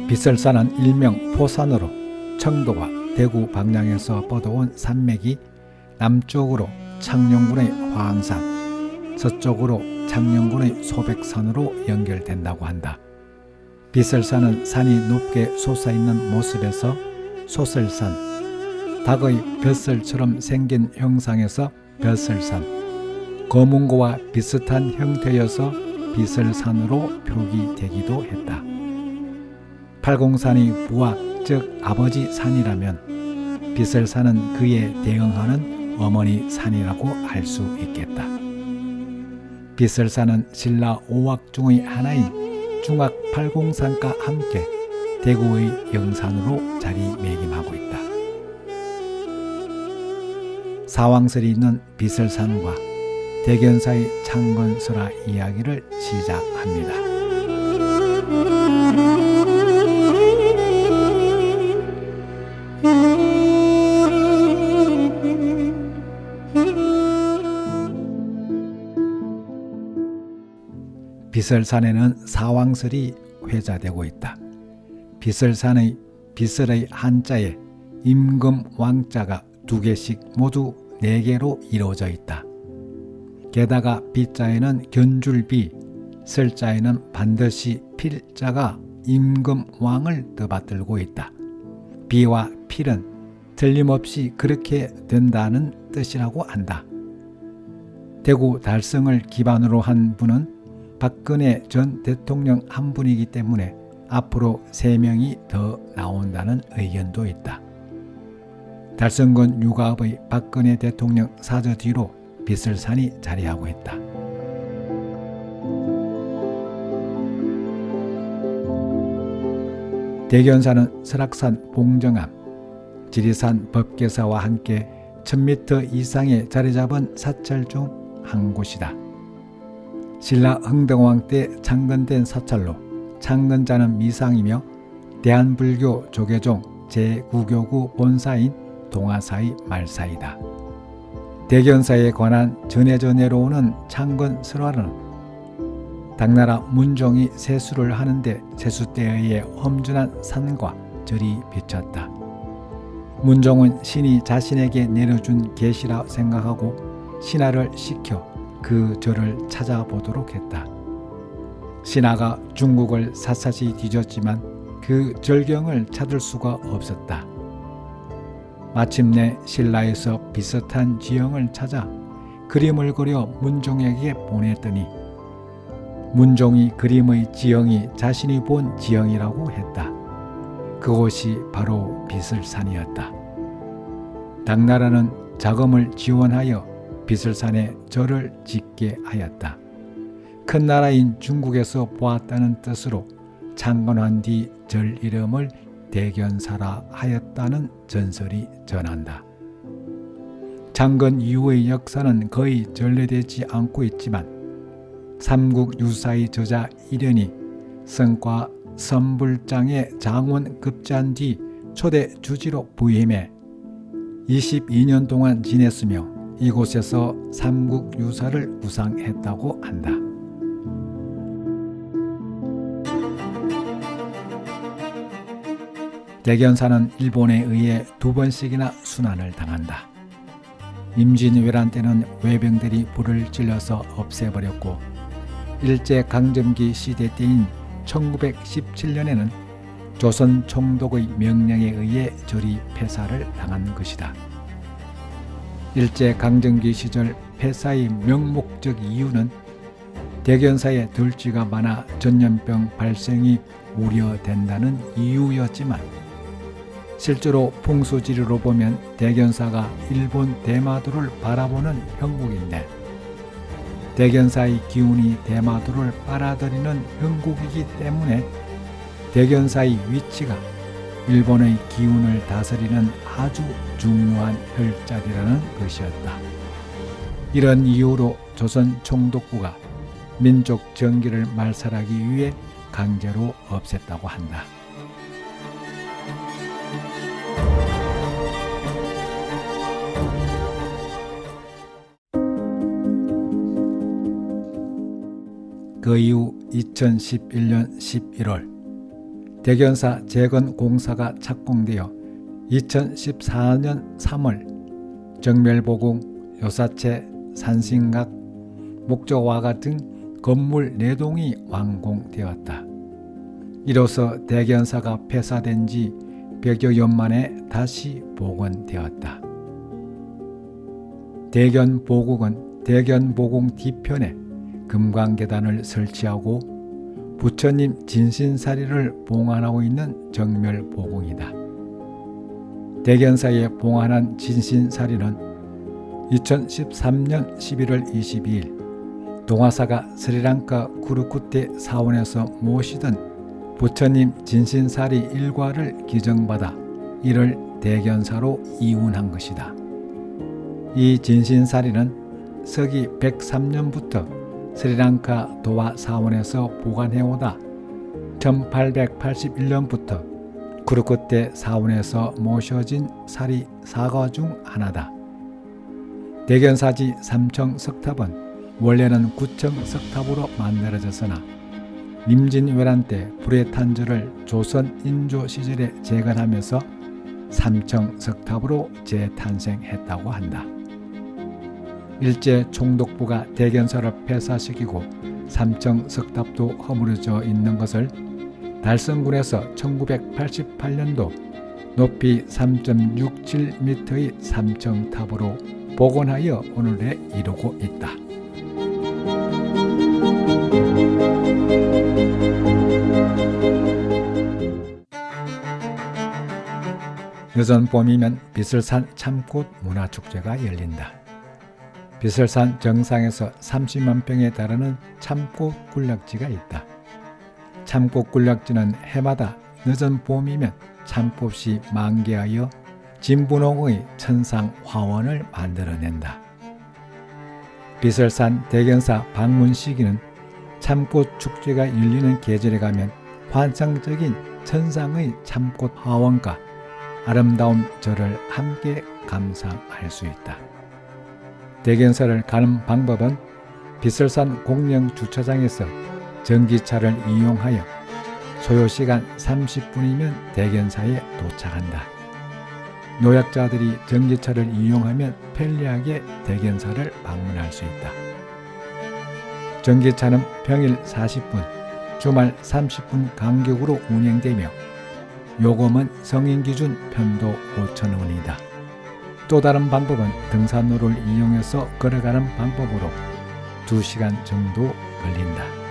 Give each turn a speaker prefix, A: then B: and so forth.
A: 비설산은 일명 포산으로 청도와 대구 방향에서 뻗어온 산맥이 남쪽으로 창녕군의 화항산, 서쪽으로 창녕군의 소백산으로 연결된다고 한다. 비설산은 산이 높게 솟아있는 모습에서 소설산, 닭의 벼슬처럼 생긴 형상에서 벼슬산, 거문고와 비슷한 형태여서 비설산으로 표기되기도 했다. 팔공산이 부하, 즉 아버지 산이라면 비설산은 그에 대응하는 어머니 산이라고 할 수 있겠다. 비설산은 신라 5확 중의 하나인 중악 팔공산과 함께 대구의 영산으로 자리매김하고 있다. 사왕설이 있는 비설산과 대견사의 창건설화 이야기를 시작합니다. 비설산에는 사왕설이 회자되고 있다. 비설산의 비설의 한자에 임금 왕자가 2개씩 모두 4개로 이루어져 있다. 게다가 비자에는 견줄비, 설자에는 반드시 필자가 임금 왕을 떠받들고 있다. 비와 필은 틀림없이 그렇게 된다는 뜻이라고 한다. 대구 달성을 기반으로 한 분은 박근혜 전 대통령 한 분이기 때문에 앞으로 3명이 더 나온다는 의견도 있다. 달성군 유가읍의 박근혜 대통령 사저 뒤로 비설산이 자리하고 있다. 대견산은 설악산 봉정암, 지리산 법계사와 함께 1000m 이상에 자리잡은 사찰 중 한 곳이다. 신라 흥덕왕 때 창건된 사찰로 창건자는 미상이며 대한불교 조계종 제9교구 본사인 동아사의 말사이다. 대견사에 관한 전해져 내려오는 창건설화는 당나라 문종이 세수를 하는데 세수대에 의해 험준한 산과 절이 비쳤다. 문종은 신이 자신에게 내려준 계시라 생각하고 신하를 시켜 그 절을 찾아보도록 했다. 신하가 중국을 샅샅이 뒤졌지만 그 절경을 찾을 수가 없었다. 마침내 신라에서 비슷한 지형을 찾아 그림을 그려 문종에게 보냈더니 문종이 그림의 지형이 자신이 본 지형이라고 했다. 그곳이 바로 비설산이었다. 당나라는 자금을 지원하여 비설산에 절을 짓게 하였다. 큰 나라인 중국에서 보았다는 뜻으로 창건한 뒤 절 이름을 대견사라 하였다는 전설이 전한다. 창건 이후의 역사는 거의 전래되지 않고 있지만 삼국 유사의 저자 이련이 성과 선불장의 장원 급제한 뒤 초대 주지로 부임해 22년 동안 지냈으며 이곳에서 삼국 유사를 구상했다고 한다. 대견사는 일본에 의해 2번씩이나 순환을 당한다. 임진왜란 때는 외병들이 불을 질러서 없애버렸고 일제강점기 시대 때인 1917년에는 조선 총독의 명령에 의해 절이 폐사를 당한 것이다. 일제강점기 시절 폐사의 명목적 이유는 대견사에 들쥐가 많아 전염병 발생이 우려된다는 이유였지만 실제로 풍수지리로 보면 대견사가 일본 대마도를 바라보는 형국인데 대견사의 기운이 대마도를 빨아들이는 형국이기 때문에 대견사의 위치가 일본의 기운을 다스리는 아주 중요한 혈자리라는 것이었다. 이런 이유로 조선 총독부가 민족 정기를 말살하기 위해 강제로 없앴다고 한다. 그 이후 2011년 11월 대견사 재건 공사가 착공되어 2014년 3월 정멸보궁, 요사체, 산신각, 목조와가 등 건물 4동이 완공되었다. 이로써 대견사가 폐사된 지 100여 년 만에 다시 복원되었다. 대견보궁은 대견보궁 뒤편에 금광계단을 설치하고 부처님 진신사리를 봉안하고 있는 정멸보궁이다. 대견사에 봉안한 진신사리는 2013년 11월 22일 동화사가 스리랑카 쿠르쿠테 사원에서 모시던 부처님 진신사리 일과를 기증받아 이를 대견사로 이운한 것이다. 이 진신사리는 서기 103년부터 스리랑카 도화 사원에서 보관해오다 1881년부터 쿠르쿠테 사원에서 모셔진 사리 사과 중 하나다. 대견사지 3층 석탑은 원래는 9층 석탑으로 만들어졌으나 임진왜란 때 불의 탄주를 조선 인조 시절에 재건하면서 3층 석탑으로 재탄생했다고 한다. 일제 총독부가 대견사를 폐사시키고 3층 석탑도 허물어져 있는 것을 달성군에서 1988년도 높이 3.67m의 3층 탑으로 복원하여 오늘에 이르고 있다. 늦은 봄이면 비설산 참꽃 문화축제가 열린다. 비설산 정상에서 30만 평에 달하는 참꽃 군락지가 있다. 참꽃 군락지는 해마다 늦은 봄이면 참꽃이 만개하여 진분홍의 천상 화원을 만들어낸다. 비설산 대견사 방문 시기는 참꽃 축제가 열리는 계절에 가면 환상적인 천상의 참꽃 화원과 아름다운 절을 함께 감상할 수 있다. 대견사를 가는 방법은 비설산 공영 주차장에서 전기차를 이용하여 소요시간 30분이면 대견사에 도착한다. 노약자들이 전기차를 이용하면 편리하게 대견사를 방문할 수 있다. 전기차는 평일 40분, 주말 30분 간격으로 운행되며 요금은 성인 기준 편도 5,000원이다. 또 다른 방법은 등산로를 이용해서 걸어가는 방법으로 2시간 정도 걸린다.